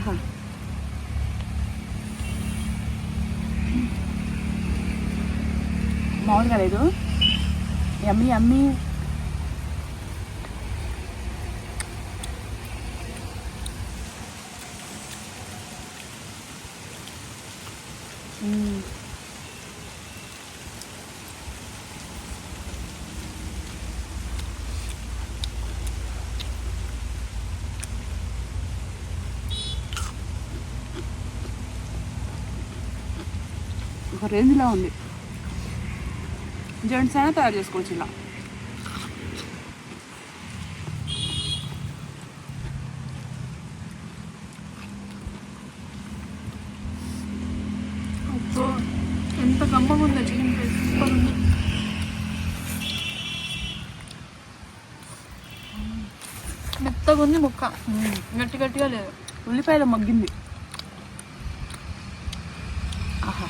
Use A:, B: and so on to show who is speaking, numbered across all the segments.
A: ఆహా బాగుంది కదా ఇది, యమ్మీ యమ్మీ. ఒక రేంజ్లో ఉంది. జెంట్స్ అయినా తయారు చేసుకోవచ్చు ఇలా. ఎంత కమ్మగా ఉందో చికెన్ ఫ్రై, సూపర్ ఉంది. మెత్తగా ఉంది ముక్క, గట్టి గట్టిగా లేదు. ఉల్లిపాయలు మగ్గింది. ఆహా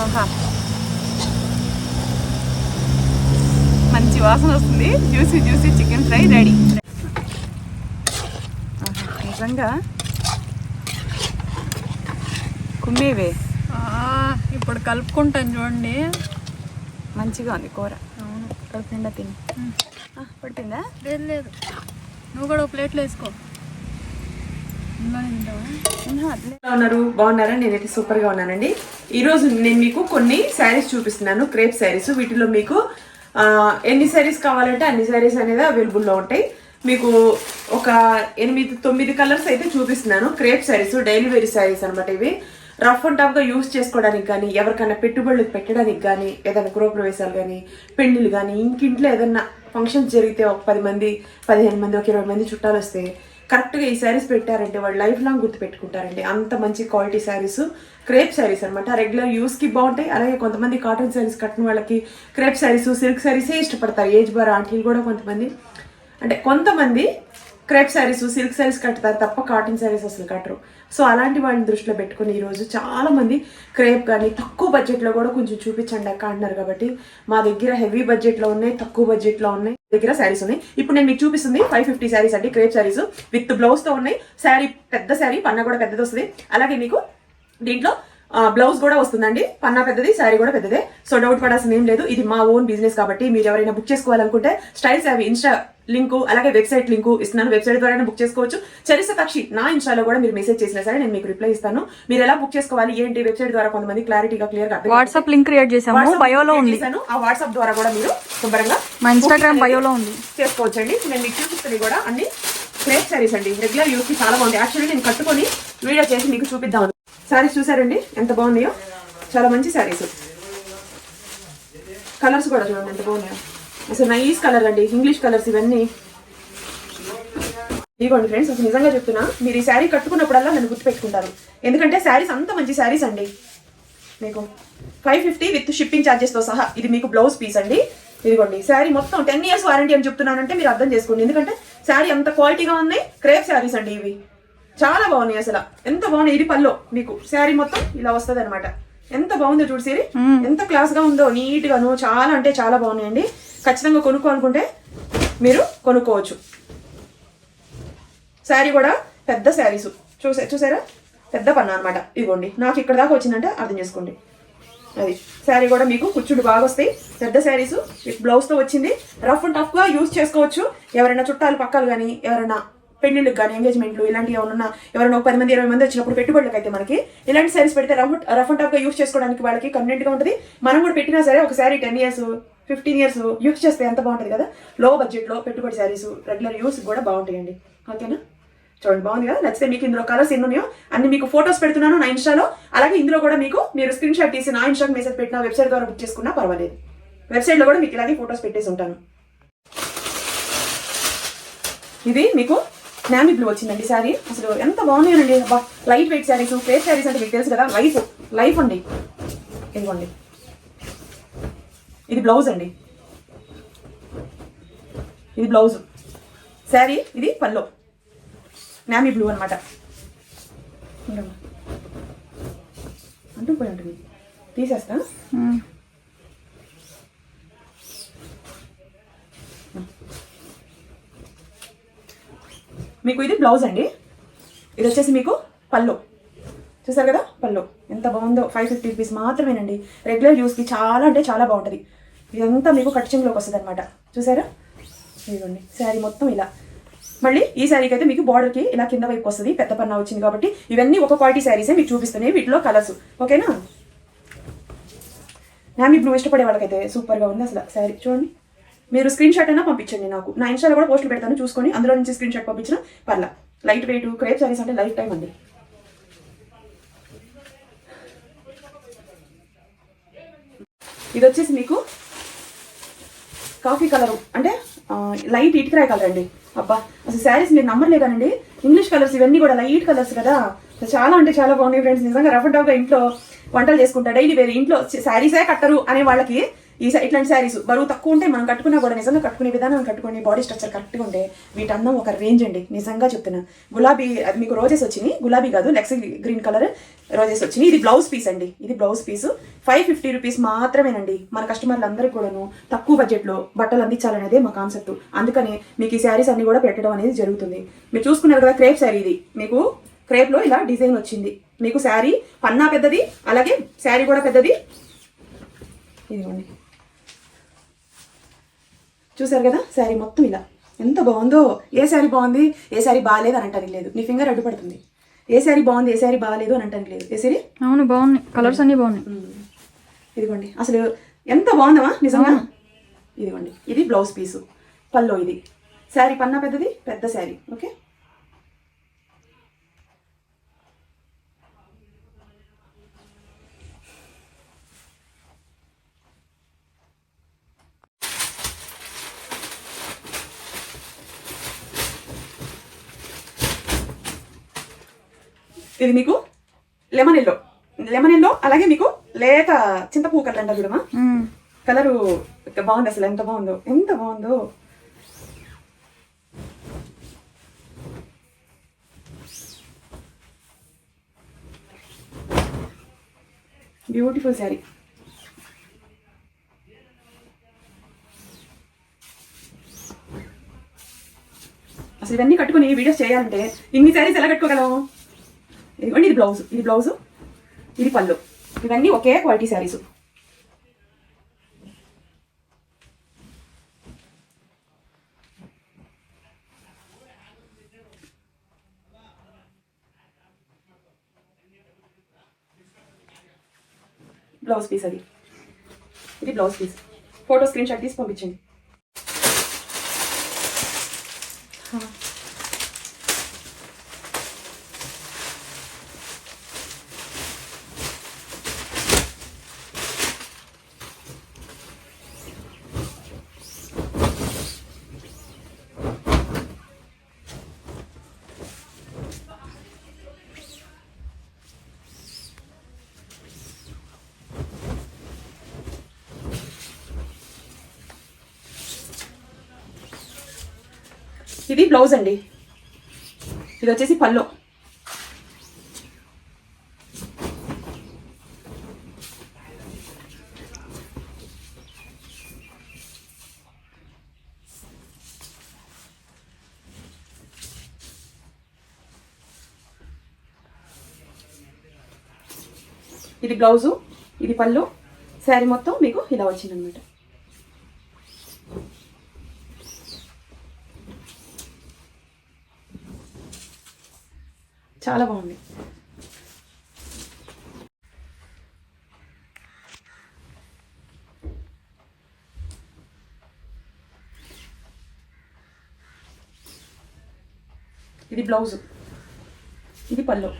A: ఆహా మంచి వాసన వస్తుంది. Juicy juicy chicken fry ready. నిజంగా కుమ్మేవే. ఇప్పుడు కలుపుకుంటాను చూడండి, మంచిగా ఉంది కూర. అవును, కడుపు నిండా తిని. పడిపోయిందా? లేదు లేదు, నువ్వు కూడా ప్లేట్లో వేసుకో.
B: ఉన్నారు బాగున్నారా? నేనైతే సూపర్ గా ఉన్నానండి. ఈ రోజు నేను మీకు కొన్ని శారీస్ చూపిస్తున్నాను, క్రేప్ శారీస్. వీటిలో మీకు ఎన్ని శారీస్ కావాలంటే అన్ని శారీస్ అనేది అవైలబుల్లో ఉంటాయి. మీకు ఒక 8-9 కలర్స్ అయితే చూపిస్తున్నాను. Crepe saris, daily wear saris అనమాట. ఇవి రఫ్ అండ్ టఫ్ గా యూజ్ చేసుకోవడానికి కానీ, ఎవరికైనా పెట్టుబడులు పెట్టడానికి కానీ, ఏదైనా గృహప్రవేశాలు కానీ, పెళ్లిళ్ళు కానీ, ఇంట్లో ఏదైనా ఫంక్షన్స్ జరిగితే ఒక 10 మంది 15 మంది ఒక 20 మంది చుట్టాలు వస్తే కరెక్ట్గా ఈ శారీస్ పెట్టారంటే వాళ్ళు లైఫ్ లాంగ్ గుర్తు పెట్టుకుంటారండి. అంత మంచి క్వాలిటీ శారీస్, క్రేప్ శారీస్ అనమాట. రెగ్యులర్ యూస్కి బాగుంటాయి. అలాగే కొంతమంది కాటన్ శారీస్ కట్టిన వాళ్ళకి క్రేప్ శారీస్, సిల్క్ శారీసే ఇష్టపడతారు. ఏజ్ బార్ ఆంటీలు కూడా కొంతమంది క్రేప్ శారీస్, సిల్క్ శారీస్ కట్టుతారు తప్ప కాటన్ శారీస్ అసలు కట్టరు. సో అలాంటి వాళ్ళని దృష్టిలో పెట్టుకుని ఈరోజు చాలా మంది క్రేప్ కానీ తక్కువ బడ్జెట్లో కూడా కొంచెం చూపించండి అక్క అంటున్నారు. కాబట్టి మా దగ్గర హెవీ బడ్జెట్లో ఉన్నాయి, తక్కువ బడ్జెట్లో ఉన్నాయి. దగ్గర శారీస్ ఉన్నాయి. ఇప్పుడు నేను మీకు చూపిస్తుంది 550 శారీస్ అండి. క్రేప్ శారీస్ విత్ బ్లౌజ్ తో ఉన్నాయి. శారీ పెద్ద శారీ, పన్నా కూడా పెద్దది వస్తుంది. అలాగే మీకు దీంట్లో బ్లౌజ్ కూడా వస్తుందండి. పన్నా పెద్దది, శారీ కూడా పెద్దదే. సో డౌట్ పడాల్సిన ఏం లేదు. ఇది మా ఓన్ బిజినెస్ కాబట్టి మీరు ఎవరైనా బుక్ చేసుకోవాలనుకుంటే స్టైల్స్ అవి ఇన్స్టా లింకు, అలాగే వెబ్సైట్ లింకు ఇస్తున్నాను. వెబ్సైట్ ద్వారా బుక్ చేసుకోవచ్చు. చరిసతాక్షి నా ఇన్స్టాలో కూడా మీరు మెసేజ్ చేసినా సరే నేను మీకు రిప్లై ఇస్తాను. మీరు ఎలా బుక్ చేసుకోవాలి ఏంటి వెబ్సైట్ ద్వారా కొంతమంది క్లారిటీగా క్లియర్ గా
A: వాట్సాప్ లింక్ క్రియేట్ చేశాము, బయోలో ఉంది.
B: ఆ వాట్సాప్ ద్వారా కూడా మీరు శుభ్రంగా
A: మా ఇన్స్టాగ్రామ్ బయోలో ఉంది,
B: చేసుకోవచ్చండి. నేను మీకు చూపిస్తుంది కూడా అన్ని క్రేప్ శారీస్ అండి. రెగ్యులర్ యూస్ కి చాలా బాగుంది. యాక్చువల్లీ నేను కట్టుకొని వీడియో చేసి మీకు చూపిద్దాం. శారీస్ చూసారండి ఎంత బాగున్నాయో, చాలా మంచి శారీస్. కలర్స్ కూడా చూడండి ఎంత బాగున్నాయో, అసలు నైస్ కలర్ అండి. ఇంగ్లీష్ కలర్స్ ఇవన్నీ. ఇదిగోండి ఫ్రెండ్స్, అసలు నిజంగా చెప్తున్నా, మీరు ఈ శారీ కట్టుకున్నప్పుడల్లా నన్ను గుర్తుపెట్టుకుంటారు. ఎందుకంటే శారీస్ అంత మంచి శారీస్ అండి. మీకు 550 విత్ షిప్పింగ్ ఛార్జెస్ తో సహా. ఇది మీకు బ్లౌజ్ పీస్ అండి. ఇదిగోండి శారీ మొత్తం 10 years వారంటీ అని చెప్తున్నానంటే మీరు అర్థం చేసుకోండి. ఎందుకంటే శారీ అంత క్వాలిటీగా ఉన్నాయి. క్రేప్ శారీస్ అండి ఇవి, చాలా బాగున్నాయి. అసలు ఎంత బాగున్నాయి. ఇది పల్లో మీకు శారీ మొత్తం ఇలా వస్తుంది అనమాట. ఎంత బాగుందో చూడు శారీ, ఎంత క్లాస్ గా ఉందో, నీట్ గాను. చాలా అంటే చాలా బాగున్నాయండి. ఖచ్చితంగా కొనుక్కోవాలనుకుంటే మీరు కొనుక్కోవచ్చు. శారీ కూడా పెద్ద శారీస్ చూసారా, పెద్ద పన్నా అనమాట. ఇదిగోండి నాకు ఇక్కడ దాకా వచ్చిందంటే అర్థం చేసుకోండి. అది శారీ కూడా మీకు కుచ్చుడు బాగా వస్తాయి. పెద్ద శారీస్ విత్ బ్లౌజ్ తో వచ్చింది. రఫ్ అండ్ టఫ్ గా యూజ్ చేసుకోవచ్చు. ఎవరైనా చుట్టాలు పక్కలు కానీ, ఎవరైనా పెళ్లిళ్ళకి కానీ, ఎంగేజ్మెంట్లు ఇలాంటివి ఏమన్నా, ఎవరైనా 10 మంది 20 మంది వచ్చినప్పుడు పెట్టుబడులకు అయితే మనకి ఇలాంటి శారీస్ పెడితే రఫ్ అండ్ టఫ్ గా యూజ్ చేసుకోవడానికి వాళ్ళకి కన్వీనియంట్ గా ఉంటుంది. మనం కూడా పెట్టినా సరే ఒక శారీ 10 years 15 years యూజ్ చేస్తే ఎంత బాగుంటుంది కదా. లో బడ్జెట్ లో పెట్టుబడి శారీస్ రెగ్యులర్ యూస్ కూడా బాగుంటాయండి. ఓకేనా, చూడండి బాగుంది కదా. నచ్చితే మీకు ఇందులో కలర్స్ ఎన్ని ఉన్నాయో అన్ని మీకు ఫోటోస్ పెడుతున్నాను నా ఇన్స్టాలో. అలాగే ఇందులో కూడా మీకు మీరు స్క్రీన్ షాట్ తీసి నా ఇన్స్టాకి మెసేజ్ పెట్టిన వెబ్సైట్ ద్వారా బుక్ చేసుకున్నా పర్వాలేదు. వెబ్సైట్ లో కూడా మీకు ఇలాగే ఫోటోస్ పెట్టేసి ఉంటాను. ఇది మీకు నామీ బ్లూ వచ్చిందండి శారీ. అసలు ఎంత బాగున్నాయండి. Light weight saris, crepe saris అంటే మీకు తెలుసు కదా, లైఫ్ అండి. ఇదిగోండి ఇది బ్లౌజ్ అండి. ఇది బ్లౌజ్, శారీ ఇది పల్లో, నామీ బ్లూ అనమాట. అంటూ పోయి ఉంటుంది, తీసేస్తా. మీకు ఇది బ్లౌజ్ అండి, ఇది వచ్చేసి మీకు పల్లో. చూసారు కదా పల్లో ఎంత బాగుందో. 550 రూపీస్ మాత్రమేనండి. రెగ్యులర్ యూస్కి చాలా అంటే చాలా బాగుంటుంది. ఇదంతా మీకు కట్చింగ్లోకి వస్తుంది అనమాట. చూసారా, ఇదిగోండి శారీ మొత్తం ఇలా. మళ్ళీ ఈ శారీకి అయితే మీకు బార్డర్కి ఇలా కింద వైపు వస్తుంది, పెద్ద పన్నా వచ్చింది కాబట్టి. ఇవన్నీ ఒక క్వాలిటీ శారీసే మీకు చూపిస్తున్నాయి, వీటిలో కలర్స్. ఓకేనా, నామీ బ్లూ ఇష్టపడే వాళ్ళకైతే సూపర్గా ఉంది అసలు శారీ. చూడండి, మీరు స్క్రీన్ షాట్ అయినా పంపించండి నాకు, నా ఇన్స్టాలో కూడా పోస్టులు పెడతాను చూసుకొని, అందులో నుంచి స్క్రీన్ షాట్ పంపించిన పర్లా. లైట్ వెయిట్ క్రేప్ శారీస్ అంటే లైఫ్ టైం అండి. ఇది వచ్చేసి మీకు కాఫీ కలరు, అంటే లైట్ ఇటుకరాయి కలర్ అండి. అబ్బా అసలు శారీస్ మీరు నమ్మర్లేదానండి, ఇంగ్లీష్ కలర్స్ ఇవన్నీ కూడా లైట్ కలర్స్ కదా, చాలా అంటే చాలా బాగున్నాయి ఫ్రెండ్స్. నిజంగా రఫ్ అండ్ టఫ్గా ఇంట్లో వంటలు చేసుకుంటా, డైలీ వేరే ఇంట్లో శారీసే కట్టరు అనే వాళ్ళకి ఇట్లాంటి శారీస్ బరువు తక్కువ ఉంటే మనం కట్టుకున్నా కూడా నిజంగా కట్టుకునే విధానం కట్టుకుని బాడీ స్ట్రక్చర్ కరెక్ట్గా ఉంటే వీటి అందం ఒక రేంజ్ అండి. నిజంగా చెప్తున్నా. గులాబీ, అది మీకు రోజెస్ వచ్చినాయి, గులాబీ కాదు లెక్స్ గ్రీన్ కలర్ రోజెస్ వచ్చినాయి. ఇది బ్లౌజ్ పీస్ అండి, ఇది బ్లౌజ్ పీస్ 550 రూపీస్ మాత్రమేనండి. మన కస్టమర్లు అందరికీ కూడాను తక్కువ బడ్జెట్లో బట్టలు అందించాలనేదే మా కాన్సెప్ట్. అందుకనే మీకు ఈ శారీస్ అన్ని కూడా పెట్టడం అనేది జరుగుతుంది. మీరు చూసుకున్నారు కదా, క్రేప్ శారీ ఇది. మీకు క్రేప్లో ఇలా డిజైన్ వచ్చింది. మీకు శారీ పన్నా పెద్దది, అలాగే శారీ కూడా పెద్దది. ఇదిగోండి, చూసారు కదా శారీ మొత్తం ఇలా ఎంత బాగుందో. ఏ శారీ బాగుంది ఏ శారీ బాగాలేదు అని అంటానికి లేదు, నీ ఫింగర్ అడ్డుపడుతుంది. ఏ శారీ బాగుంది ఏ శారీ బాగాలేదు అని అంటానికి లేదు. ఏ శారీ
A: అవును బాగున్నాయి, కలర్స్ అన్ని బాగున్నాయి.
B: ఇదిగోండి, అసలు ఎంత బాగుందమ్మా నిజంగా. ఇదిగోండి, ఇది బ్లౌజ్ పీసు, పల్లో ఇది. శారీ పన్నా పెద్దది, పెద్ద శారీ. ఓకే, ఇది మీకు లెమన్ ఎల్లో, అలాగే మీకు లేత చింతపూ కలర్ అంటారు చూడమా, కలరు బాగుంది. అసలు ఎంత బాగుందో, ఎంత బాగుందో. బ్యూటిఫుల్ శారీ. అసలు ఇవన్నీ కట్టుకుని వీడియోస్ చేయాలంటే ఇన్ని శారీస్ ఎలా కట్టుకోగలము. ఇదిగోండి, ఇది బ్లౌజ్, ఇది పళ్ళు. ఇవన్నీ ఒకే క్వాలిటీ శారీస్. బ్లౌజ్ పీస్ అది, ఇది blouse piece. Photo screen shot తీసి పంపించండి. ఇది బ్లౌజ్ అండి, ఇది వచ్చేసి పల్లో. ఇది బ్లౌజు, ఇది పళ్ళు. శారీ మొత్తం మీకు ఇలా వచ్చిందనమాట. చాలా బాగుంది. ఇది బ్లౌజ్, ఇది పళ్ళు.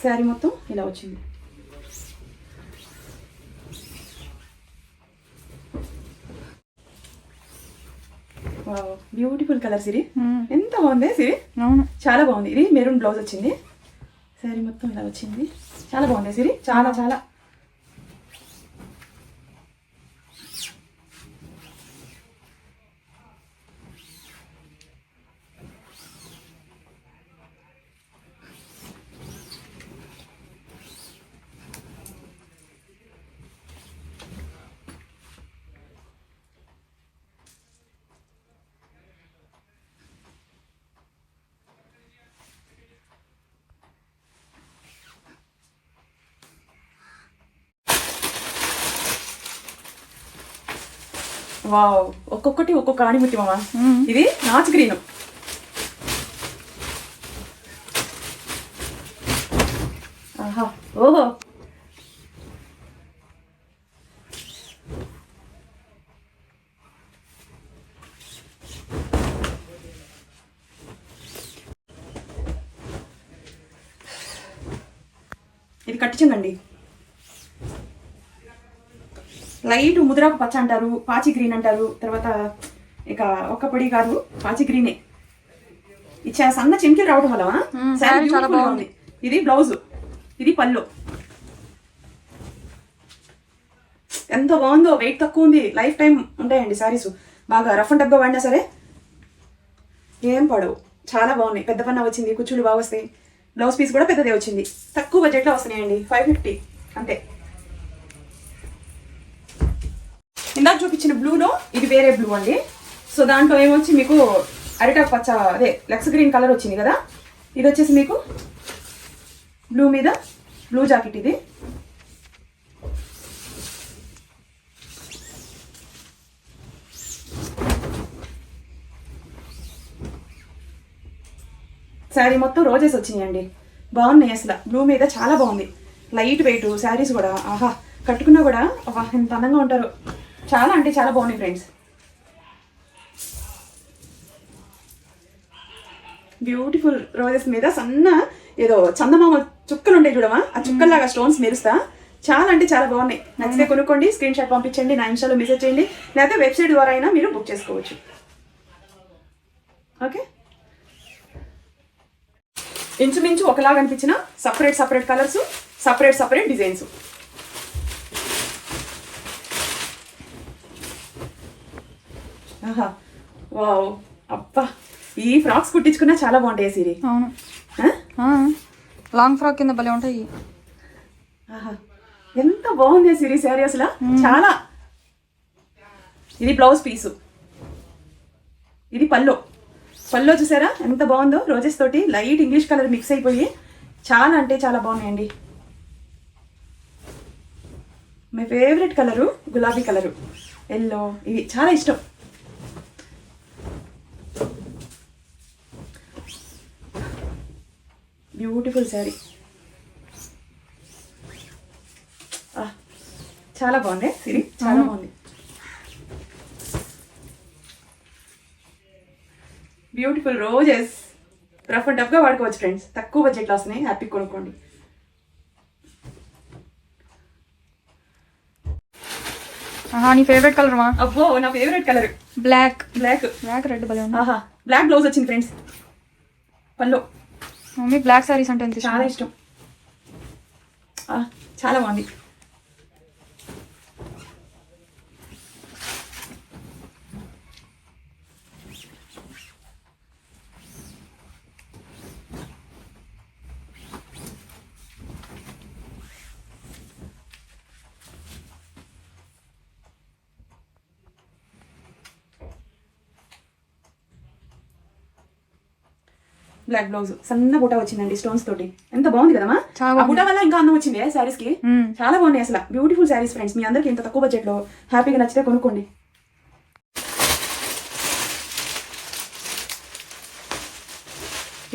B: శారీ మొత్తం ఇలా వచ్చింది. బ్యూటిఫుల్ కలర్ సిరి, ఎంత బాగుంది సిరి.
A: అవును,
B: చాలా బాగుంది. ఇది మెరూన్ బ్లౌజ్ వచ్చింది, శారీ మొత్తం ఇలా వచ్చింది. చాలా బాగుంది సిరి, చాలా చాలా. వావ్, ఒక్కొక్కటి ఒక్కొక్క ఆణిముత్యం అమ్మా. ఇది నాచు గ్రీన్. ఆహా, ఓహో, ఇది కట్టించండి. లైట్ ముదురాకు పచ్చ అంటారు, పాచి గ్రీన్ అంటారు. తర్వాత ఇక ఒక్క పొడి కాదు, పాచి గ్రీనే. ఇది సన్న చెంకిలు రావడం వల్ల శారీ చాలా బాగుంది. ఇది బ్లౌజ్, ఇది పళ్ళు. ఎంత బాగుందో, వెయిట్ తక్కువ ఉంది, లైఫ్ టైం ఉంటాయండి శారీస్. బాగా రఫ్ అండ్ టఫ్గా వాడినా సరే ఏం పడవు. చాలా బాగున్నాయి. పెద్ద పన్న వచ్చింది, కుచ్చులు బాగా వస్తాయి. బ్లౌజ్ పీస్ కూడా పెద్దదే వచ్చింది. తక్కువ బడ్జెట్లో వస్తున్నాయండి, 550 అంతే. ఇందాక చూపించిన బ్లూలో ఇది వేరే బ్లూ అండి. సో దాంట్లో ఏమొచ్చి మీకు అరిటాక్ పచ్చ, అదే లెక్స్ గ్రీన్ కలర్ వచ్చింది కదా. ఇది వచ్చేసి మీకు బ్లూ మీద బ్లూ జాకెట్. ఇది శారీ మొత్తం రోజెస్ వచ్చినాయండి, బాగున్నాయి అసలు. బ్లూ మీద చాలా బాగుంది, లైట్ వెయిట్ శారీస్ కూడా. ఆహా, కట్టుకున్నా కూడా ఎంత అందంగా ఉంటారు. చాలా అంటే చాలా బాగున్నాయి ఫ్రెండ్స్. బ్యూటిఫుల్ రోజెస్ మీద సన్న ఏదో చందమామ చుక్కలు ఉంటాయి చూడమా, ఆ చుక్కల్లాగా స్టోన్స్ మెరుస్తా. చాలా అంటే చాలా బాగున్నాయి. నచ్చితే కొనుక్కోండి, స్క్రీన్ షాట్ పంపించండి, నా ఇన్స్టాలో మెసేజ్ చేయండి, లేకపోతే వెబ్సైట్ ద్వారా అయినా మీరు బుక్ చేసుకోవచ్చు. ఓకే, ఇంచుమించు ఒకలాగా అనిపించిన సపరేట్ కలర్స్, సపరేట్ డిజైన్స్. ఆహా, వావ్, అబ్బా, ఈ ఫ్రాక్స్ కుట్టించుకున్నా చాలా బాగుంటాయి సిరి.
A: అవును, లాంగ్ ఫ్రాక్ కింద భలే ఉంటాయి.
B: ఆహా, ఎంత బాగుంది సిరి శారీ అసలు, చాలా. ఇది బ్లౌజ్ పీసు, ఇది పల్లో చూసారా ఎంత బాగుందో. రోజెస్ తోటి లైట్ ఇంగ్లీష్ కలర్ మిక్స్ అయిపోయి చాలా అంటే చాలా బాగున్నాయండి. మై ఫేవరెట్ కలరు గులాబీ కలరు, ఎల్లో, ఇవి చాలా ఇష్టం. బ్యూటిఫుల్ శారీ, చాలా బాగుంది సిరి, చాలా బాగుంది. బ్యూటిఫుల్ రోజెస్, రఫ్ అండ్ టఫ్గా వాడుకోవచ్చు ఫ్రెండ్స్. తక్కువ బడ్జెట్లో వస్తున్నాయి, హ్యాపీ కొనుక్కోండి.
A: నీ ఫేవరెట్ కలర్ మా?
B: అబ్బో, నా ఫేవరెట్ కలర్
A: బ్లాక్.
B: రెడ్ భలే ఉంది. ఆహా, బ్లాక్ బ్లౌజ్ వచ్చింది ఫ్రెండ్స్, పల్లో.
A: మమ్మీ బ్లాక్ సారీస్ అంటే ఎంత
B: చాలా ఇష్టం. చాలా బాగుంది. బ్లాక్ బ్లౌజ్, సన్న బుట్ట వచ్చిందండి స్టోన్స్ తోటి. ఎంత బాగుంది కదమ్మా. ఆ బుట్ట వల్ల ఇంకా అందం వచ్చింది శారీస్ కి. చాలా బాగున్నాయి అసలు, బ్యూటిఫుల్ శారీస్ ఫ్రెండ్స్. మీ అందరికి ఇంత తక్కువ బడ్జెట్ లో హ్యాపీగా నచ్చితే కొనుక్కోండి.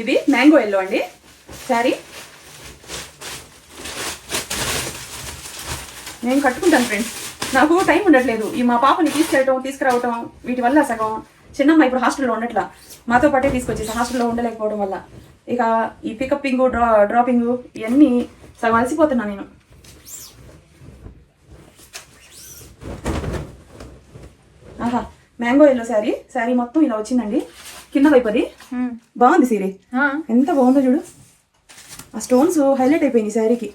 B: ఇది మ్యాంగో ఎల్లో అండి శారీ. నేను కట్టుకుంటాను ఫ్రెండ్స్, నాకు టైం ఉండట్లేదు. ఈ మా పాపని తీసుకురావటం వీటి వల్ల సగం. చిన్నమ్మ ఇప్పుడు హాస్టల్లో ఉండట్లా, మాతో పాటే తీసుకొచ్చేసి హాస్టల్లో ఉండలేకపోవడం వల్ల ఇక ఈ పికప్పింగ్ డ్రాపింగ్ ఇవన్నీ సగం అలసిపోతున్నా నేను. ఆహా, మ్యాంగో ఎల్లో శారీ మొత్తం ఇలా వచ్చిందండి. కింద వైపు అది బాగుంది సీరీ, ఎంత బాగుందో చూడు. ఆ స్టోన్స్ హైలైట్ అయిపోయింది శారీకి.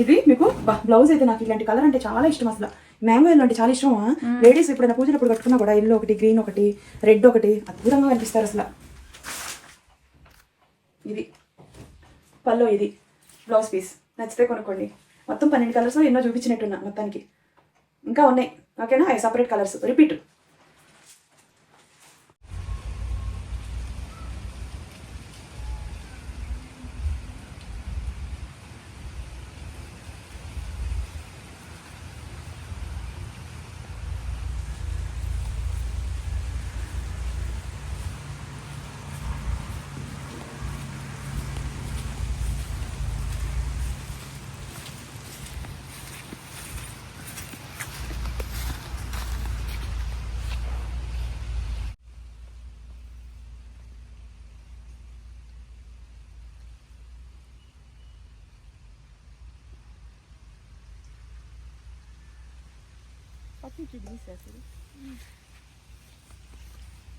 B: ఇది మీకు బ్లౌజ్ అయితే నాకు ఇలాంటి కలర్ అంటే చాలా ఇష్టం అసలు. మ్యాంగో ఎల్లో అంటే చాలా ఇష్టం. లేడీస్ ఎప్పుడైనా పూజలప్పుడు కట్టుకున్నా కూడా ఎల్లో ఒకటి, గ్రీన్ ఒకటి, రెడ్ ఒకటి అద్భుతంగా కనిపిస్తారు అసలు. ఇది పల్లో, ఇది బ్లౌజ్ పీస్. నచ్చితే కొనుక్కోండి. మొత్తం 12 కలర్స్ ఎన్నో చూపించినట్టున్నా మొత్తానికి, ఇంకా ఉన్నాయి. ఓకేనా, అవి సపరేట్ కలర్స్, రిపీట్.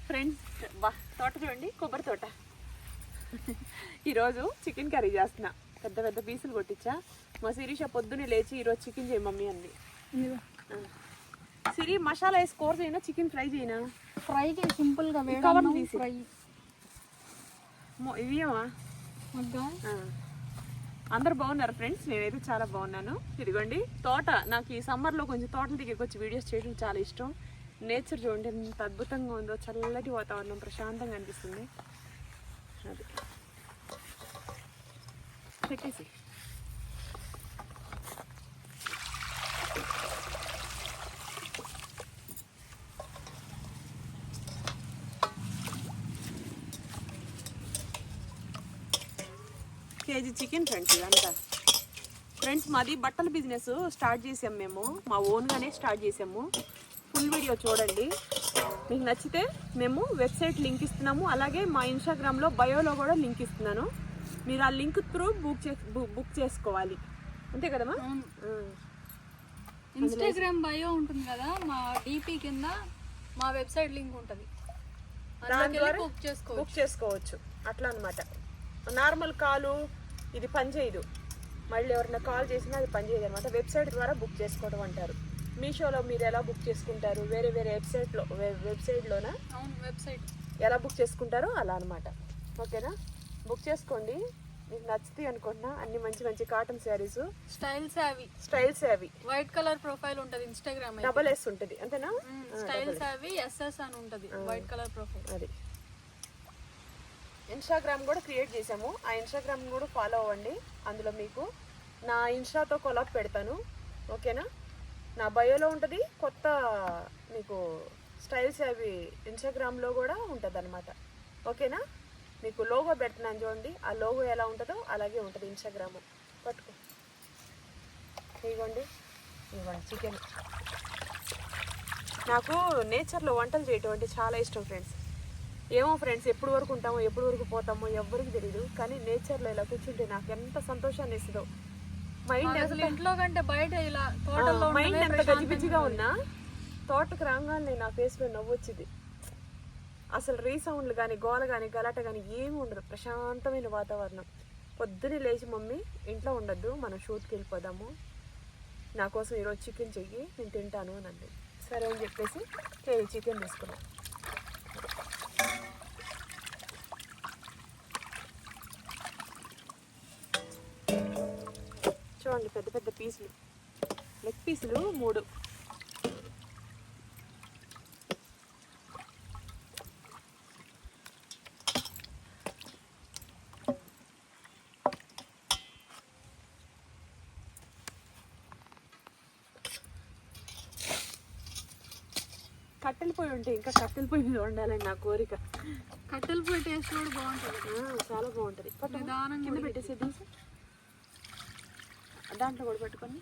B: ఫ్రెండ్స్ బా తోట చూడండి, కొబ్బరి తోట. ఈరోజు చికెన్ కర్రీ చేస్తున్నా. పెద్ద పెద్ద పీసులు కొట్టించా. మా శిరీష పొద్దున్నే లేచి ఈరోజు చికెన్ చేయి మమ్మీ అంది. సిరి మసాలా వేసి కూర చేయనా, చికెన్ ఫ్రై చేయనా?
A: ఫ్రై సింపుల్గా
B: కవర్ తీసి ఫ్రై ఇవేమా. అందరు బాగున్నారు ఫ్రెండ్స్, నేనైతే చాలా బాగున్నాను. ఇదిగోండి తోట. నాకు ఈ సమ్మర్లో కొంచెం తోటల దగ్గరికి వచ్చి వీడియోస్ చేయడం చాలా ఇష్టం. నేచర్ చూడండి ఎంత అద్భుతంగా ఉందో, చల్లటి వాతావరణం, ప్రశాంతంగా అనిపిస్తుంది. అది పెట్టేసి కేజీ చికెన్ ఫ్రెండ్స్. ఇదంతా ఫ్రెండ్స్ మాది బట్టల బిజినెస్ స్టార్ట్ చేసాము. మేము మా ఓన్గానే స్టార్ట్ చేసాము. ఫుల్ వీడియో చూడండి. మీకు నచ్చితే మేము వెబ్సైట్ లింక్ ఇస్తున్నాము, అలాగే మా ఇన్స్టాగ్రామ్లో బయోలో కూడా లింక్ ఇస్తున్నాను. మీరు ఆ లింక్ త్రూ బుక్ చేసుకోవాలి, అంతే కదమ్మా?
A: ఇన్స్టాగ్రామ్ బయో ఉంటుంది కదా, మా డిపి కింద మా వెబ్సైట్ లింక్ ఉంటుంది,
B: దాని ద్వారా బుక్ చేసుకోవచ్చు. అట్లా అనమాట. నార్మల్ కాలు ఇది పనిచేయదు, మళ్ళీ ఎవరైనా కాల్ చేసినా అది పనిచేయదు అనమాట. వెబ్సైట్ ద్వారా బుక్ చేసుకోవడం అంటారు. మీషోలో మీరు ఎలా బుక్ చేసుకుంటారు, వేరే వేరే వెబ్సైట్లోనా
A: వెబ్సైట్
B: ఎలా బుక్ చేసుకుంటారో అలా అనమాట. ఓకేనా? బుక్ చేసుకోండి. మీకు నచ్చుతాయి అనుకుంటున్నా. అన్ని మంచి మంచి కాటన్ శారీస్, స్టైల్ సేవీ
A: వైట్ కలర్ ప్రొఫైల్ ఉంటుంది ఇన్స్టాగ్రామ్,
B: డబల్ S ఉంటుంది అంతేనా?
A: స్టైల్ సేవీ SS అని ఉంటుంది వైట్ కలర్ ప్రొఫైల్.
B: అది ఇన్స్టాగ్రామ్ కూడా క్రియేట్ చేసాము. ఆ ఇన్స్టాగ్రామ్ కూడా ఫాలో అవ్వండి. అందులో మీకు నా ఇన్స్టాతో కొలాబ్ పెడతాను. ఓకేనా? నా బయోలో ఉంటుంది. కొత్త మీకు స్టైల్స్ అవి ఇన్స్టాగ్రామ్లో కూడా ఉంటుంది అనమాట. ఓకేనా? మీకు లోగో పెడుతున్నాను చూడండి. ఆ లోగో ఎలా ఉంటుందో అలాగే ఉంటుంది ఇన్స్టాగ్రామ్. పట్టుకో. ఇవ్వండి చికెన్. నాకు నేచర్లో వంటలు చేయటం అంటే చాలా ఇష్టం ఫ్రెండ్స్. ఏమో ఫ్రెండ్స్, ఎప్పుడు వరకు ఉంటామో ఎప్పుడు వరకు పోతామో ఎవ్వరికి తెలియదు. కానీ నేచర్లో ఇలా కూర్చుంటే నాకు ఎంత సంతోషాన్ని ఇస్తుందో. మైండ్
A: ఇంట్లో కంటే బయట ఇలా
B: మైండ్ ఎంత గజిబిజిగా ఉన్నా తోటకు రాగానే నా ఫేస్లో నవ్వు వచ్చింది. అసలు రీసౌండ్లు కానీ, గోల కానీ, గలాట కానీ ఏమి ఉండదు. ప్రశాంతమైన వాతావరణం. పొద్దున్నే లేచి మమ్మీ ఇంట్లో ఉండద్దు, మనం షూట్కి వెళ్ళిపోదాము, నా కోసం ఈరోజు చికెన్ చెయ్యి, నేను తింటాను అని అంది. సరే అని చెప్పేసి కేజీ చికెన్ తీసుకున్నాను. చూడండి పెద్ద పెద్ద పీసులు, లెగ్ పీసులు 3. కట్టెల పొయ్యి ఉంటే ఇంకా కట్టెల పొయ్యి మీద వండాలని నా కోరిక.
A: కట్టెల పొయ్యి టేస్ట్ కూడా బాగుంటుంది,
B: చాలా బాగుంటుంది. కింద పెట్టేసేద్దాం సార్. దాంట్లో కూడా పెట్టుకొని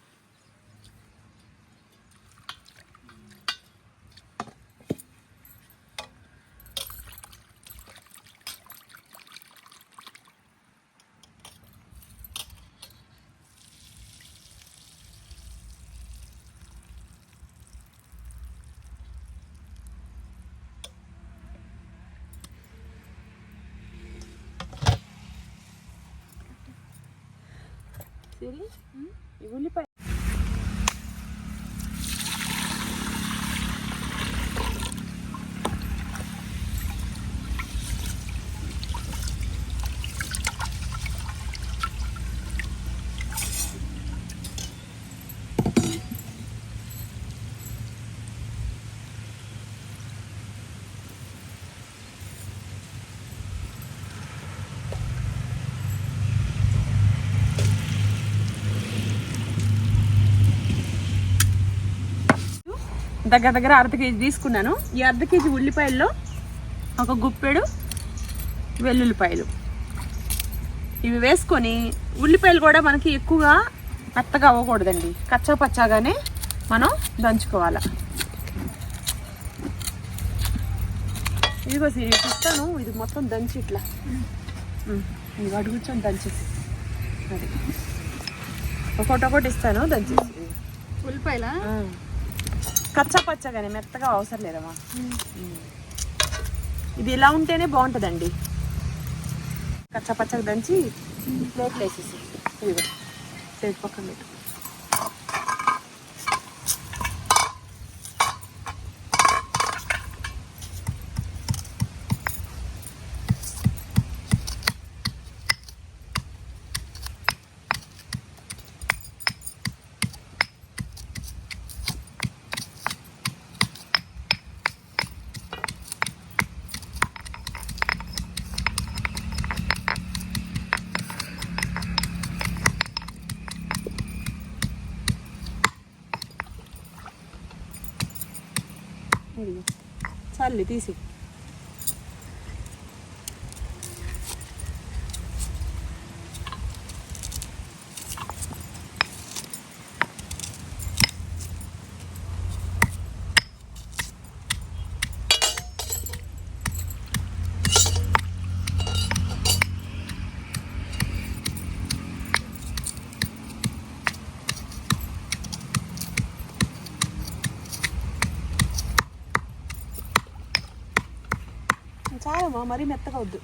B: ఈ ఉల్లిపాయ దగ్గర దగ్గర 1/2 కేజీ తీసుకున్నాను. ఈ 1/2 కేజీ ఉల్లిపాయల్లో ఒక గుప్పెడు వెల్లుల్లిపాయలు ఇవి వేసుకొని, ఉల్లిపాయలు కూడా మనకి ఎక్కువగా మెత్తగా అవ్వకూడదండి, కచ్చా పచ్చాగానే మనం దంచుకోవాలి. ఇదిగో సిరి ఇస్తాను, ఇది మొత్తం దంచి ఇట్లా ఇది అడుగు కూర్చొని దంచేసి, అది ఒకటి ఇస్తాను దంచేసి.
A: ఉల్లిపాయల
B: కచ్చా పచ్చగానే మెత్తగా అవసరం లేదమ్మా. ఇది ఇలా ఉంటేనే బాగుంటుందండి. కచ్చా పచ్చగా దంచి ప్లేట్లు వేసేసి ఇదిగో ప్లేట్ పక్కన పెట్టు. చాలు తీసి. చాలమ్మా, మరీ మెత్తగా వద్దు.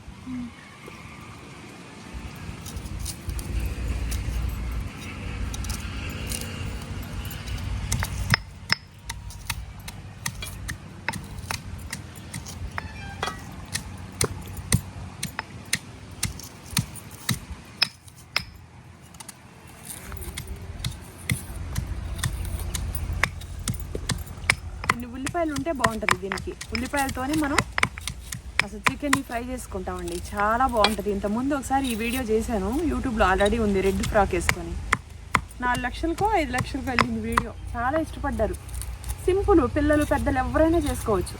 B: ఇన్ని ఉల్లిపాయలు ఉంటే బాగుంటుంది దీనికి. ఉల్లిపాయలతోనే మనం అసలు చికెన్ని ఫ్రై చేసుకుంటామండి, చాలా బాగుంటుంది. ఇంతకుముందు ఒకసారి ఈ వీడియో చేశాను, యూట్యూబ్లో ఆల్రెడీ ఉంది. రెడ్ ఫ్రాక్ వేసుకొని 4 లక్షలకో 5 లక్షలకో వెళ్ళింది వీడియో. చాలా ఇష్టపడ్డారు. సింపుల్, పిల్లలు పెద్దలు ఎవరైనా చేసుకోవచ్చు.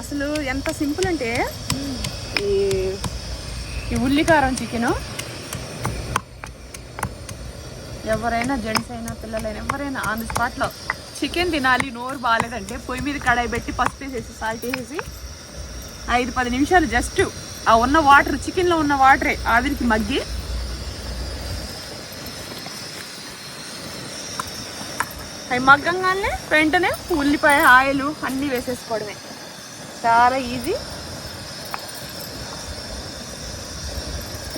B: అసలు ఎంత సింపుల్ అంటే ఈ ఉల్లికారం చికెను ఎవరైనా, జెంట్స్ అయినా పిల్లలైనా ఎవరైనా ఆన్ ది స్పాట్లో చికెన్ తినాలి, నోరు బాగాలేదంటే పొయ్యి మీద కడాయి పెట్టి పసుపు వేసేసి సాల్ట్ వేసేసి 5-10 నిమిషాలు జస్ట్ ఆ ఉన్న వాటర్, చికెన్లో ఉన్న వాటరే ఆవిరికి మగ్గి అవి మగ్గంగానే వెంటనే ఉల్లిపాయ, ఆయిల్ అన్నీ వేసేసుకోవడమే. చాలా ఈజీ.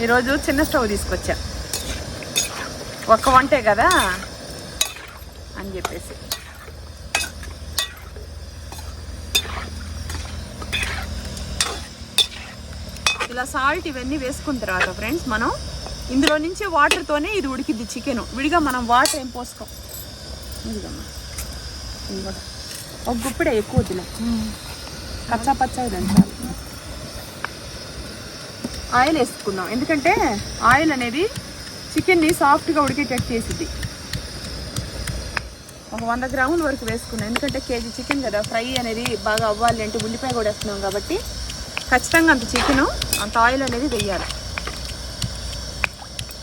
B: ఈరోజు చిన్న స్టవ్ తీసుకొచ్చా, ఒక్క వంటే కదా అని చెప్పేసి. ఇలా సాల్ట్ ఇవన్నీ వేసుకున్న తర్వాత ఫ్రెండ్స్, మనం ఇందులో నుంచి వాటర్తోనే ఇది ఉడికిద్ది చికెన్. విడిగా మనం వాటర్ ఏం పోసుకోం. ఇదిగమ్మా, ఇది కూడా ఒక గుప్పిడే, ఎక్కువ వద్దులే, కచ్చా పచ్చా దంచాలి. ఆయిల్ వేసుకుందాం, ఎందుకంటే ఆయిల్ అనేది చికెన్ని సాఫ్ట్గా ఉడికేటట్టు చేసిద్ది. ఒక 100 గ్రాముల వరకు వేసుకున్నాం, ఎందుకంటే కేజీ చికెన్ కదా, ఫ్రై అనేది బాగా అవ్వాలి అంటే ఉల్లిపాయ కూడా వేస్తున్నాం కాబట్టి ఖచ్చితంగా అంత చికెను అంత ఆయిల్ అనేది వేయాలి.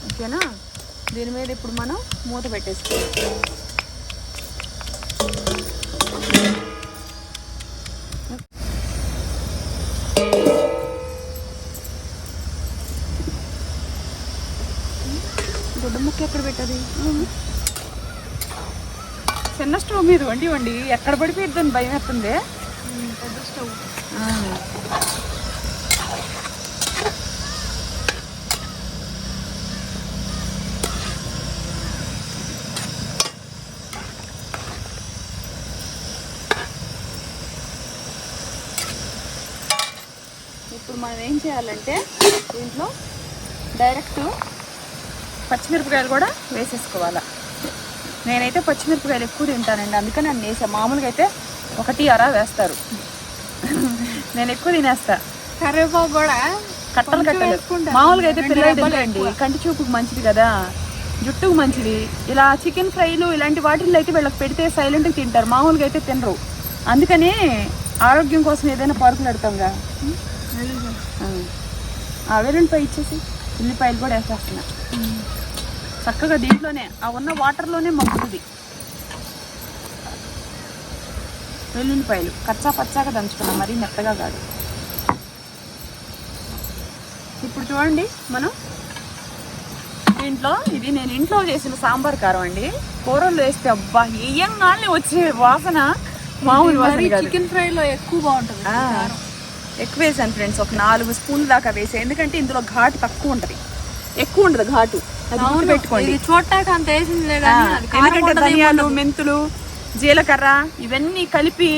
B: ఓకేనా? దీని మీద ఇప్పుడు మనం మూత పెట్టేసుకోవాలి. గుడ్డ ముక్క ఎక్కడ పెట్టది? చిన్న స్టవ్ మీద వండి ఎక్కడ పడిపోయిద్దని భయం వేస్తుంది. పెద్ద స్టవ్. ఇప్పుడు మనం ఏం చేయాలంటే దీంట్లో డైరెక్ట్ పచ్చిమిరపకాయలు కూడా వేసేసుకోవాలా. నేనైతే పచ్చిమిరపకాయలు ఎక్కువ తింటానండి, అందుకని నేను వేసా. మామూలుగా అయితే 1-2 వేస్తారు, నేను ఎక్కువ తినేస్తా. కరివేపాకు కూడా కట్టలు మామూలుగా అయితే పిల్లలు తింటారండి, కంటి చూపుకు మంచిది కదా.
A: జుట్టుకు మంచిది. ఇలా చికెన్ ఫ్రైలు ఇలాంటి వాటిల్లో అయితే వీళ్ళకి పెడితే సైలెంట్గా తింటారు, మామూలుగా అయితే తినరు. అందుకని ఆరోగ్యం కోసం ఏదైనా పరుకులు పెడతాంగా. వెల్లుల్లిపాయ ఇచ్చేసి ఉల్లిపాయలు కూడా వేసేస్తున్నా. చక్కగా దీంట్లోనే ఆ ఉన్న వాటర్లోనే మగ్గుతుంది. వెల్లుల్లిపాయలు కచ్చా పచ్చాగా దంచుకున్నాం, మరీ మెత్తగా కాదు. ఇప్పుడు చూడండి, మనం దీంట్లో ఇది నేను ఇంట్లో చేసిన సాంబార్ కారం అండి. కూరలు వేస్తే అబ్బా ఏయంగానే వచ్చే వాసన మామూలు వాసన కాదు.
C: చికెన్ ఫ్రైలో ఎక్కువ బాగుంటుంది.
A: ఎక్కువ వేసాను ఫ్రెండ్స్, ఒక 4 స్పూన్లు దాకా వేసాను. ఎందుకంటే ఇందులో ఘాటు తక్కువ ఉంటుంది, ఎక్కువ ఉండదు ఘాటు. అది పెట్టుకోండి.
C: చూడటానికి అంత వేసింది.
A: ఎందుకంటే ధనియాలు, మెంతులు, జీలకర్ర ఇవన్నీ కలిపి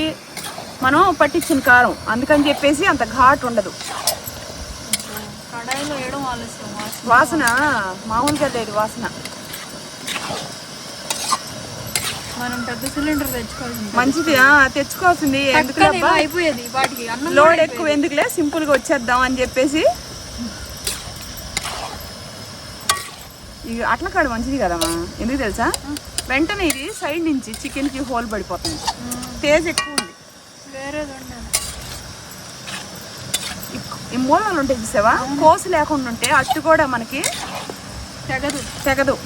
A: మనం పట్టించిన కారం, అందుకని చెప్పేసి అంత ఘాటు ఉండదు.
C: కడాయిలో వేయడం ఆలస్యం,
A: వాసన మామూలుగా లేదు వాసన.
C: మనం పెద్ద సిలిండర్ తెచ్చుకోవాల్సింది.
A: మంచిది తెచ్చుకోవాల్సింది.
C: అయిపోయేది వాటికి
A: లోడ్ ఎక్కువ ఎందుకులే, సింపుల్ గా వచ్చేద్దాం అని చెప్పేసి. ఇది అట్ల కాడ మంచిది కదమ్మా, ఎందుకు తెలుసా? వెంటనే ఇది సైడ్ నుంచి చికెన్ కి హోల్ పడిపోతుంది, తేజ్ ఎక్కువ ఉంది. ఈ మూలలు ఉంటాయి చూసావా, కోసి లేకుండా ఉంటే అట్టు కూడా మనకి తెగదు.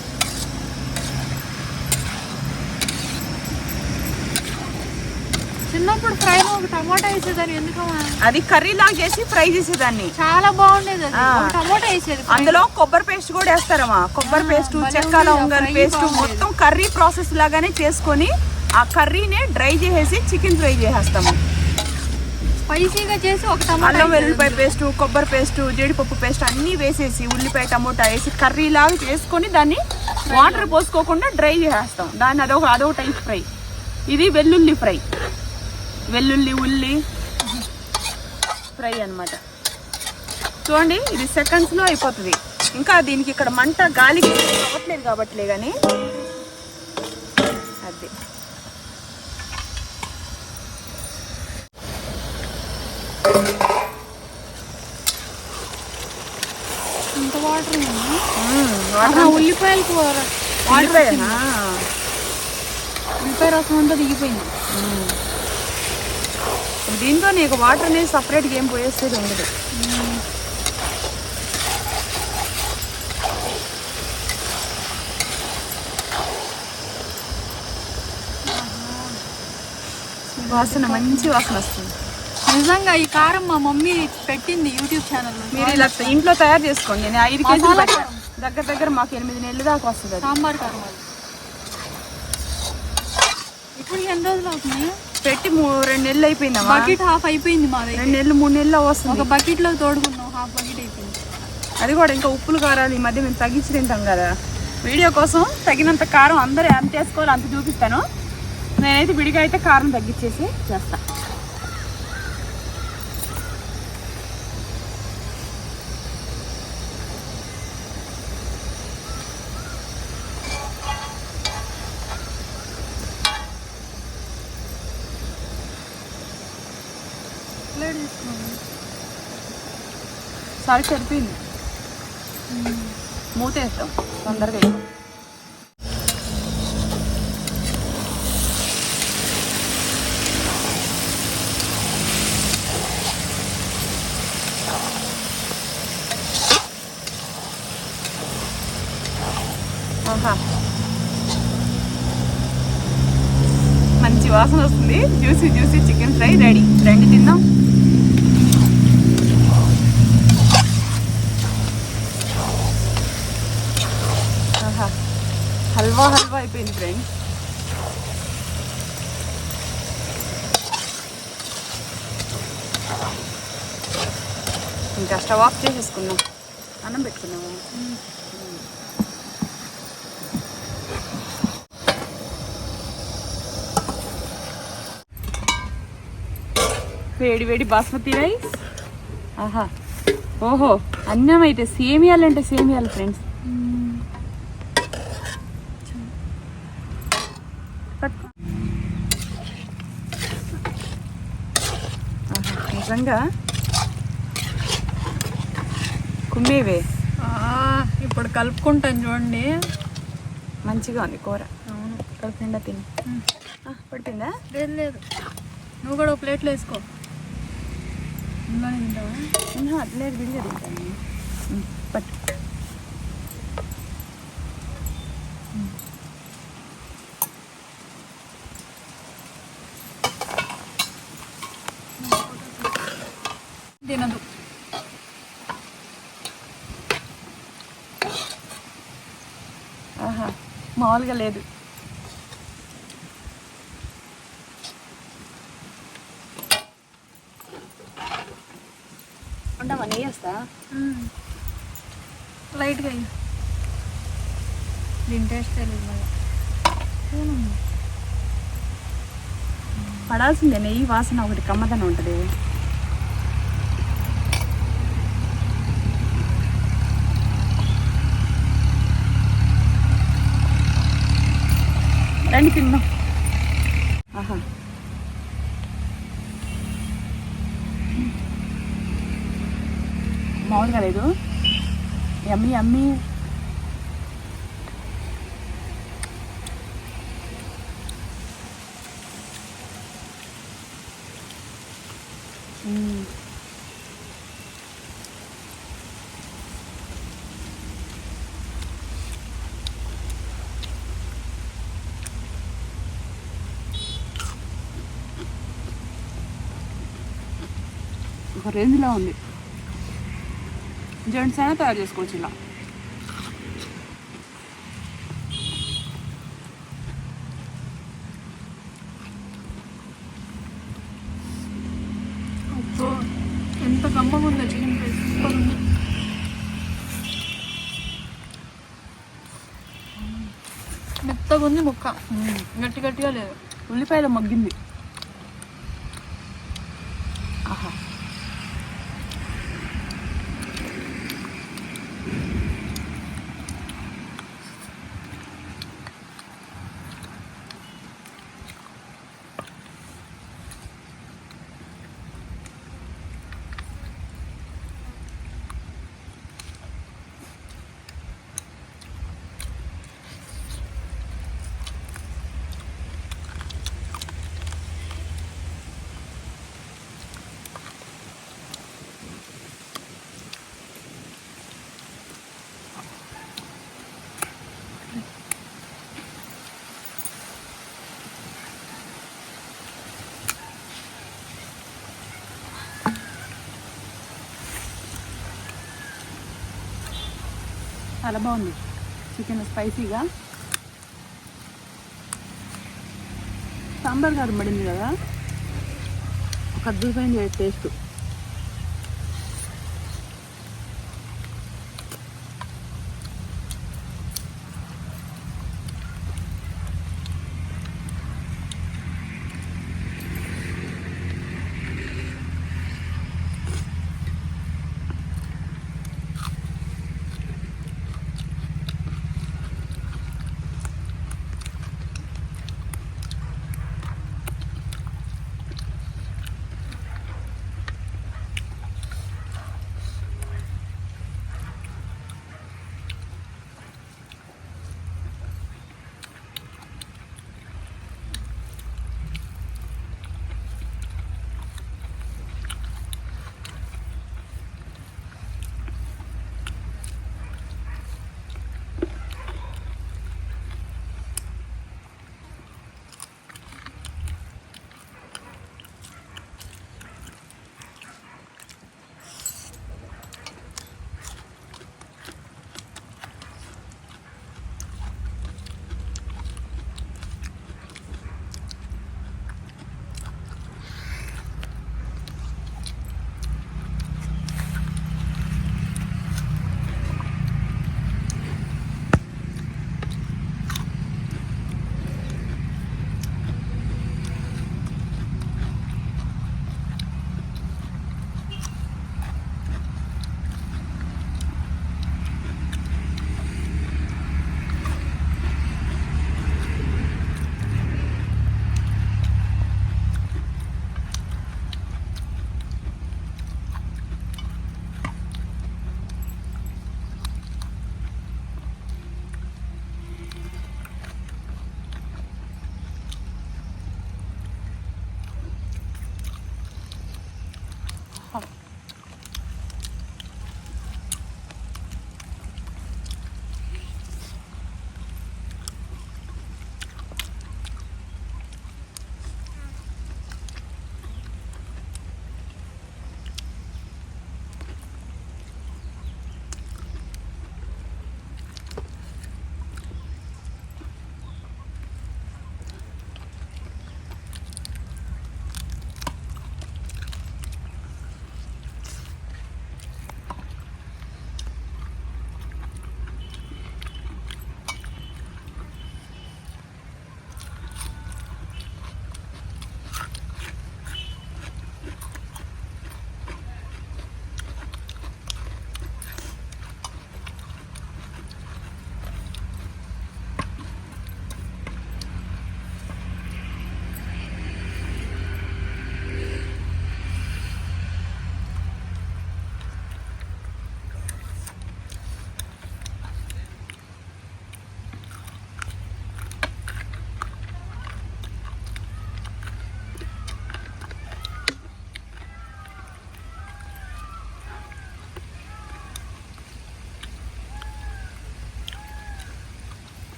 C: చిన్నప్పుడు ఫ్రై ఒక టమాటా వేసేదాన్ని, ఎందుకమ్మా?
A: అది కర్రీ లాగా చేసి ఫ్రై చేసేదాన్ని,
C: చాలా బాగుండేది. టమాటా వేసేది,
A: అందులో కొబ్బరి పేస్ట్ కూడా వేస్తారమ్మా. కొబ్బరి పేస్ట్, చెక్క లవంగాల పేస్ట్ మొత్తం కర్రీ ప్రాసెస్ లాగానే చేసుకొని ఆ కర్రీనే డ్రై చేసేసి చికెన్ ఫ్రై చేసేస్తాము.
C: స్పైసీగా చేసి ఒక టమాటా,
A: అల్లం వెల్లుల్లిపాయ పేస్ట్, కొబ్బరి పేస్ట్, జీడిపప్పు పేస్ట్ అన్నీ వేసేసి ఉల్లిపాయ టమోటా వేసి కర్రీ లాగా చేసుకొని దాన్ని వాటర్ పోసుకోకుండా డ్రై చేసేస్తాం. దాన్ని అదొక టైప్ ఫ్రై. ఇది వెల్లుల్లి ఫ్రై, వెల్లుల్లి ఉల్లి ఫ్రై అన్నమాట. చూడండి, ఇది సెకండ్స్లో అయిపోతుంది. ఇంకా దీనికి ఇక్కడ మంట గాలికి అవ్వట్లేదు కాబట్టిలే కానీ అది.
C: ఇంత వాటర్ ఉల్లిపాయలకు
A: ఉల్లిపాయ
C: రసం అంతా దిగిపోయింది.
A: దీంతో నీకు వాటర్ అనేది సపరేట్గా ఏం పోయేసేది ఉండదు. వాసన మంచి వాసన వస్తుంది.
C: నిజంగా ఈ కారం మా మమ్మీ పెట్టింది యూట్యూబ్ ఛానల్లో.
A: మీరు ఇలా ఇంట్లో తయారు చేసుకోండి. నేను 5 కేజీలు దగ్గర మాకు 8 నెలలు దాకా వస్తుంది
C: సాంబార్ కారం. ఇప్పుడు ఎన్ని రోజులు అవుతుంది
A: పెట్టి? 2 నెలలు అయిపోయిందా?
C: బకెట్ హాఫ్ అయిపోయింది మా దగ్గర.
A: 2 నెలలు 3 నెలలు వస్తుంది.
C: ఒక బకెట్లో తోడుకున్నాం, హాఫ్ బకెట్ అయిపోయింది.
A: అది కూడా ఇంకా ఉప్పులు కారాలు ఈ మధ్య మేము తగ్గించి తింటాం కదా. వీడియో కోసం తగినంత కారం అందరూ ఎంత వేసుకోవాలో అంత చూపిస్తాను. నేనైతే విడిగా అయితే కారం తగ్గించేసి చేస్తా. సరే సరిపోయింది, మూత వేస్తాం తొందరగా. ఆహా, మంచి వాసన వస్తుంది. Juicy chicken fry ready. రండి తిందాం. హల్వా అయిపోయింది ఫ్రెండ్స్. ఇంకా స్టవ్ ఆఫ్ చేసేసుకున్నాం, అన్నం పెట్టుకున్నాము. వేడి బాస్మతి రైస్. ఆహా, ఓహో, అన్నం అయితే సేమియాలు అంటే సేమియాలు ఫ్రెండ్స్. నిజంగా కుమ్మేవే.
C: ఇప్పుడు కలుపుకుంటాను చూడండి,
A: మంచిగా ఉంది కూర.
C: అవును,
A: కడుపు నిండా తిని. పడిపోయిందా?
C: లేదు లేదు, నువ్వు కూడా ఒక ప్లేట్లో వేసుకో. ఇంట్లోనే తింటావా?
A: లేదు, విడిగా తింటాను. పట్టు.
C: తినదు.
A: ఆహా, మామూలుగా లేదు. ఉండవా? నెయ్యి వేస్తా.
C: లైట్గా అయ్యి, దీని టేస్ట్ తెలియదు మళ్ళీ.
A: పడాల్సిందే, నెయ్యి వాసన ఒకటి కమ్మదనం ఉంటుంది. రండి తిందాం. ఆహా, మామూలుగా లేదు. యమ్మీ యమ్మీ. ఒక రేంజ్లో ఉంది. జెంట్స్ అయినా తయారు చేసుకోవచ్చు ఇలా.
C: అబ్బో, ఎంత కమ్మగా ఉందో చికెన్ ఫ్రై, సూపర్ ఉంది. మెత్తగా ఉంది ముక్క, గట్టి గట్టిగా లేదు.
A: ఉల్లిపాయలు మగ్గింది. ఆహా, చాలా బాగుంది. చికెన్ స్పైసీగా, సాంబార్ కారం పడింది కదా, ఒక అద్భుతమైన టేస్ట్.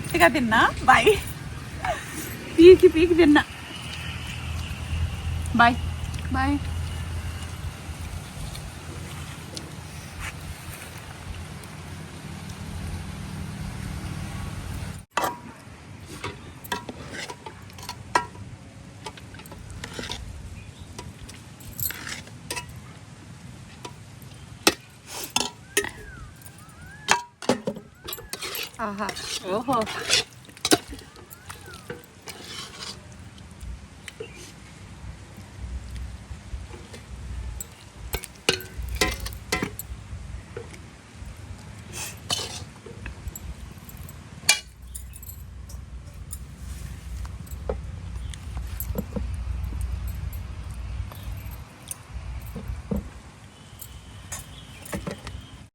B: గట్టిగా తిన్నా. బాయ్.
A: పీకి తిన్నా. బాయ్.
C: బాయ్.
A: ఆహా. ఓహో.